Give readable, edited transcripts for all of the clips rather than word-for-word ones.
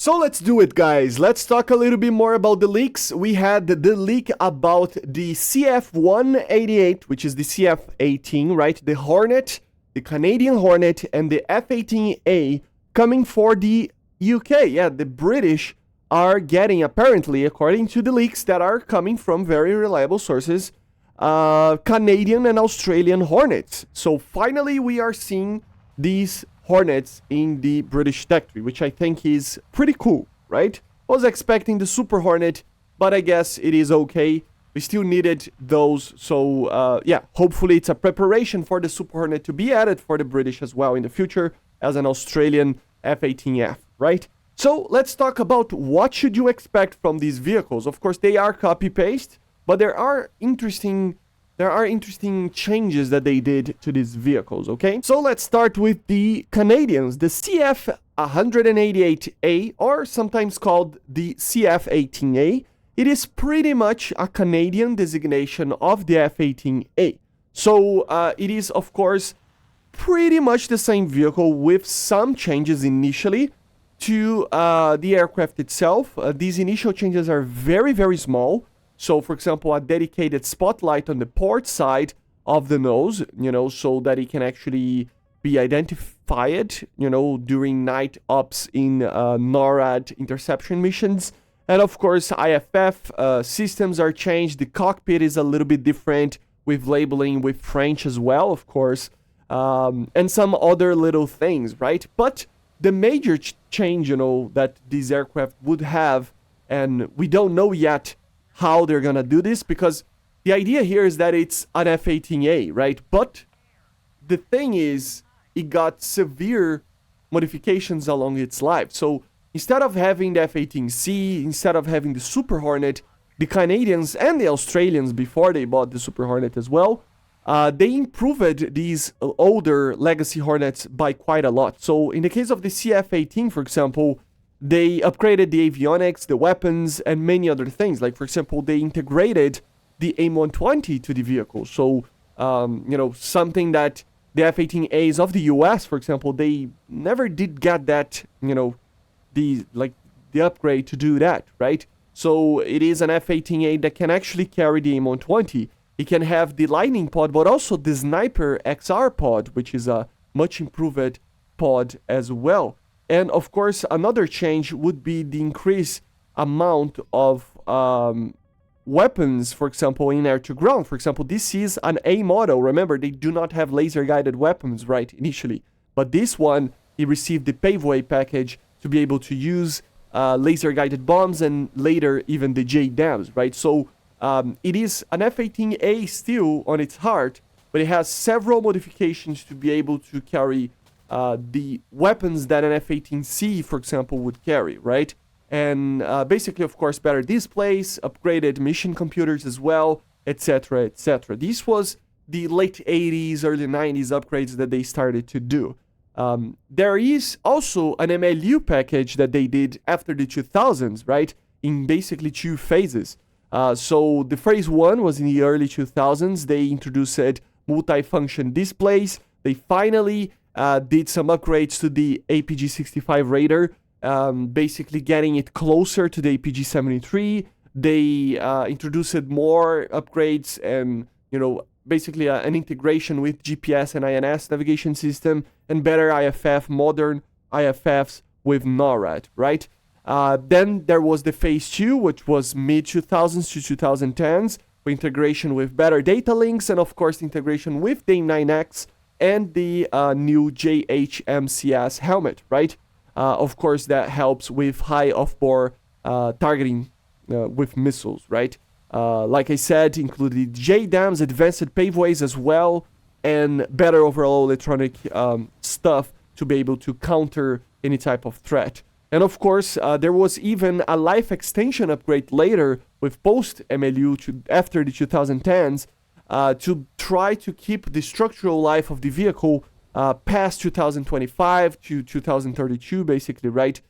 So let's do it, guys. Let's talk a little bit more about the leaks. We had the leak about the CF-188, which is the CF-18, right? The Hornet, the Canadian Hornet, and the F-18A coming for the UK. Yeah, the British are getting, apparently, according to the leaks that are coming from very reliable sources, Canadian and Australian Hornets. So finally, we are seeing these Hornets in the British tech tree, which I think is pretty cool, right? I was expecting the Super Hornet, but I guess it is okay. We still needed those, so yeah, hopefully it's a preparation for the Super Hornet to be added for the British as well in the future as an Australian F-18F, right? So let's talk about what should you expect from these vehicles. Of course, they are copy-paste, but there are interesting changes that they did to these vehicles, okay? So let's start with the Canadians, the CF-188A, or sometimes called the CF-18A. It is pretty much a Canadian designation of the F-18A. So it is, of course, pretty much the same vehicle with some changes initially to the aircraft itself. These initial changes are very, very small. So, for example, a dedicated spotlight on the port side of the nose, so that it can actually be identified, during night ops in NORAD interception missions. And of course, IFF systems are changed. The cockpit is a little bit different with labeling with French as well, of course, and some other little things, right? But the major change, that these aircraft would have, and we don't know yet how they're gonna do this, because the idea here is that it's an F-18A, right? But the thing is, it got severe modifications along its life. So instead of having the F-18C, instead of having the Super Hornet, the Canadians and the Australians, before they bought the Super Hornet as well, they improved these older legacy Hornets by quite a lot. So in the case of the CF-18, for example, they upgraded the avionics, the weapons, and many other things. Like, for example, they integrated the AIM-120 to the vehicle. So, something that the F-18As of the US, for example, they never did get that, the upgrade to do that, right? So it is an F-18A that can actually carry the AIM-120. It can have the Lightning pod, but also the Sniper XR pod, which is a much improved pod as well. And of course, another change would be the increased amount of weapons, for example, in air-to-ground. For example, this is an A model. Remember, they do not have laser-guided weapons, right, initially. But this one, he received the Paveway package to be able to use laser-guided bombs and later even the JDAMs, right? So it is an F-18A still on its heart, but it has several modifications to be able to carry the weapons that an F-18C, for example, would carry, right? And basically, of course, better displays, upgraded mission computers as well, etc., etc. This was the late 80s, early 90s upgrades that they started to do. There is also an MLU package that they did after the 2000s, right? In basically two phases. So the phase one was in the early 2000s. They introduced multifunction displays. They finally did some upgrades to the APG-65 radar, basically getting it closer to the APG-73. They introduced more upgrades and, basically an integration with GPS and INS navigation system and better IFF, modern IFFs with NORAD, right? Then there was the phase 2, which was mid-2000s to 2010s, with integration with better data links and, of course, integration with the 9X and the new JHMCS helmet, right? Of course, that helps with high off-bore targeting with missiles, right? Like I said, included JDAMs, advanced paveways as well, and better overall electronic stuff to be able to counter any type of threat. And of course, there was even a life extension upgrade later with post-MLU after the 2010s to try to keep the structural life of the vehicle past 2025 to 2032, basically, right?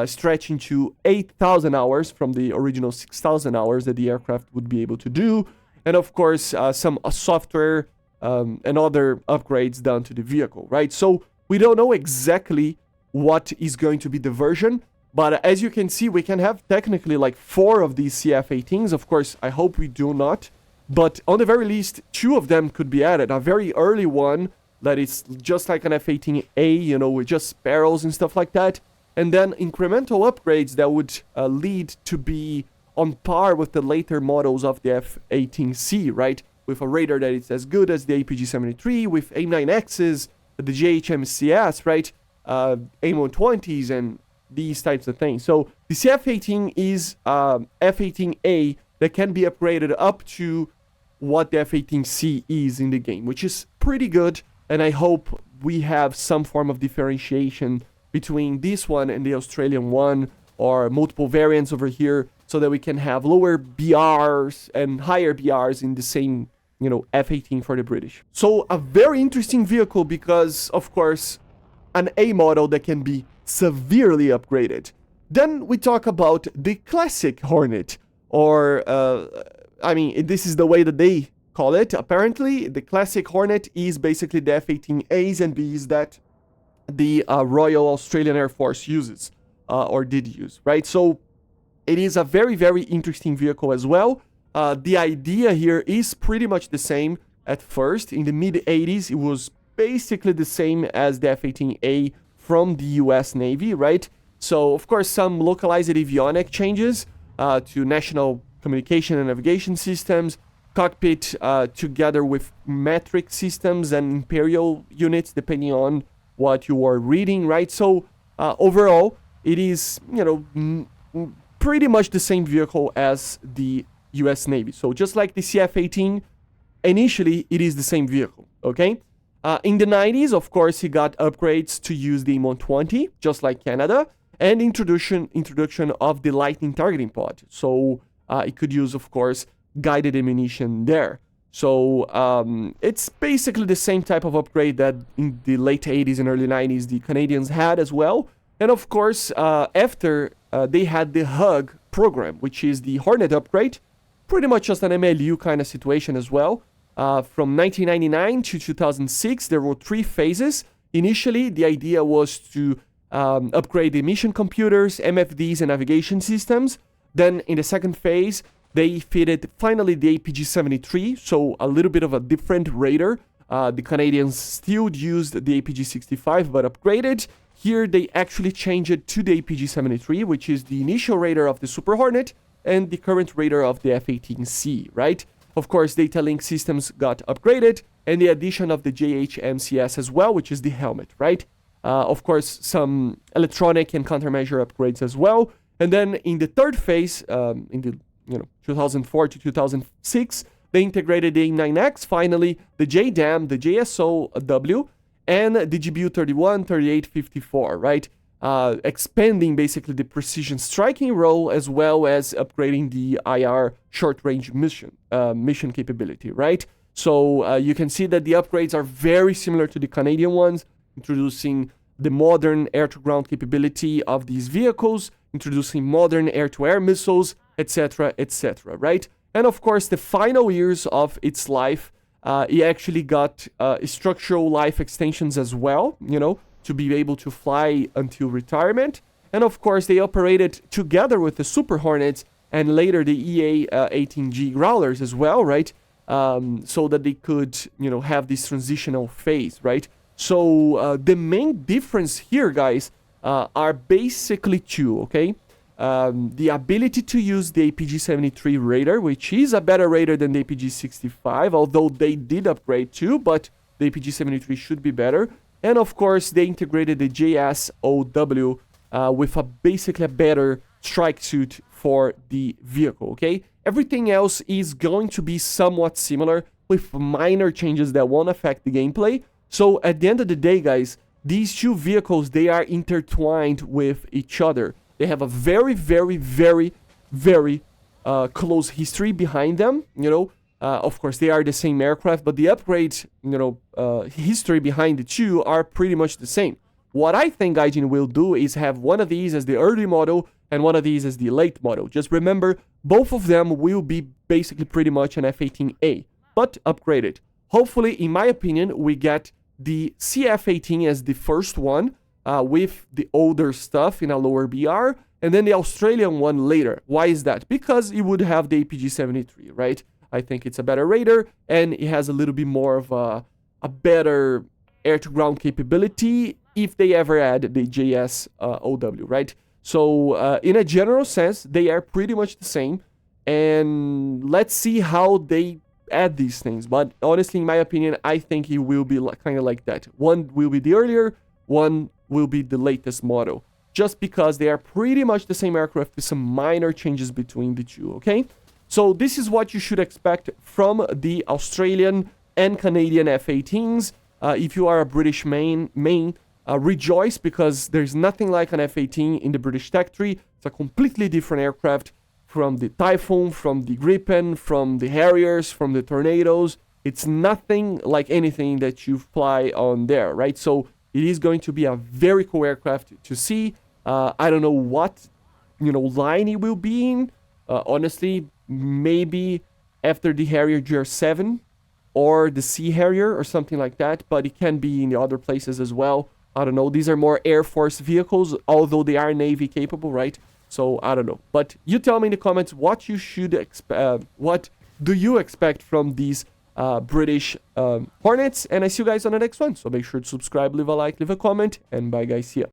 Stretching to 8,000 hours from the original 6,000 hours that the aircraft would be able to do. And of course, some software and other upgrades done to the vehicle, right? So we don't know exactly what is going to be the version, But as you can see, we can have technically like 4 of these CF-18s. Of course, I hope we do not. But on the very least, 2 of them could be added. A very early one that is just like an F-18A, you know, with just barrels and stuff like that. And then incremental upgrades that would lead to be on par with the later models of the F-18C, right? With a radar that is as good as the APG-73, with AIM-9Xs, the JHMCS, right? AIM-120s and these types of things. So the CF-18 is F-18A that can be upgraded up to what the F-18C is in the game, which is pretty good. And I hope we have some form of differentiation between this one and the Australian one, or multiple variants over here, so that we can have lower BRs and higher BRs in the same, you know, F-18 for the British. So a very interesting vehicle because, of course, an A model that can be severely upgraded. Then we talk about the classic Hornet, or, I mean, this is the way that they call it. Apparently, the classic Hornet is basically the F-18As and Bs that the Royal Australian Air Force uses, or did use, right? So it is a very, very interesting vehicle as well. The idea here is pretty much the same at first. In the mid-80s, it was basically the same as the F-18A from the US Navy, right? So, of course, some localized avionic changes to national communication and navigation systems, cockpit together with metric systems and imperial units, depending on what you are reading, right? So, overall, it is, you know, pretty much the same vehicle as the US Navy. So, just like the CF-18, initially, it is the same vehicle, okay? In the 90s, of course, he got upgrades to use the AIM-120, just like Canada, and introduction of the Lightning targeting pod. So it could use, of course, guided ammunition there. So it's basically the same type of upgrade that in the late 80s and early 90s the Canadians had as well. And of course, after they had the HUG program, which is the Hornet upgrade, pretty much just an MLU kind of situation as well. From 1999 to 2006, there were 3 phases. Initially, the idea was to upgrade the mission computers, MFDs, and navigation systems. Then, in the second phase, they fitted finally the APG-73, so a little bit of a different radar. The Canadians still used the APG-65, but upgraded. Here, they actually changed it to the APG-73, which is the initial radar of the Super Hornet and the current radar of the F-18C, right? Of course, data link systems got upgraded, and the addition of the JHMCS as well, which is the helmet, right? Of course, some electronic and countermeasure upgrades as well. And then in the third phase, in the 2004 to 2006, they integrated the AIM-9X, finally, the JDAM, the JSOW, and the GBU-31, 38, 54, right? Expanding basically the precision striking role as well as upgrading the IR short-range mission capability, right? So you can see that the upgrades are very similar to the Canadian ones, introducing the modern air-to-ground capability of these vehicles, introducing modern air-to-air missiles, etc., etc., right? And of course, the final years of its life, it actually got structural life extensions as well, you know, to be able to fly until retirement. And of course, they operated together with the Super Hornets and later the EA-18G Growlers as well, right? So that they could, you know, have this transitional phase, right? So the main difference here, guys, are basically 2, okay? The ability to use the APG-73 radar, which is a better radar than the APG-65, although they did upgrade too, but the APG-73 should be better. And of course, they integrated the JSOW with basically a better strike suit for the vehicle, okay? Everything else is going to be somewhat similar with minor changes that won't affect the gameplay. So at the end of the day, guys, these 2 vehicles, they are intertwined with each other. They have a very, very, very, very close history behind them, you know. Of course, they are the same aircraft, but the upgrade, you know, history behind the 2 are pretty much the same. What I think Gaijin will do is have one of these as the early model and one of these as the late model. Just remember, both of them will be basically pretty much an F-18A, but upgraded. Hopefully, in my opinion, we get the CF-18 as the first one, with the older stuff in a lower BR, and then the Australian one later. Why is that? Because it would have the APG-73, right? I think it's a better radar, and it has a little bit more of a better air-to-ground capability if they ever add the JS-OW, right? So in a general sense, they are pretty much the same, and let's see how they add these things. But honestly, in my opinion, I think it will be kind of like that. One will be the earlier, one will be the latest model, just because they are pretty much the same aircraft with some minor changes between the two, okay? So this is what you should expect from the Australian and Canadian F-18s. If you are a British main, rejoice, because there's nothing like an F-18 in the British tech tree. It's a completely different aircraft from the Typhoon, from the Gripen, from the Harriers, from the Tornadoes. It's nothing like anything that you fly on there, right? So it is going to be a very cool aircraft to see. I don't know what, line it will be in. Honestly, maybe after the Harrier GR7 or the Sea Harrier or something like that, but it can be in the other places as well. I don't know. These are more Air Force vehicles, although they are Navy capable, right? So I don't know. But you tell me in the comments what you should expect. What do you expect from these British Hornets? And I see you guys on the next one. So make sure to subscribe, leave a like, leave a comment, and bye guys. See ya.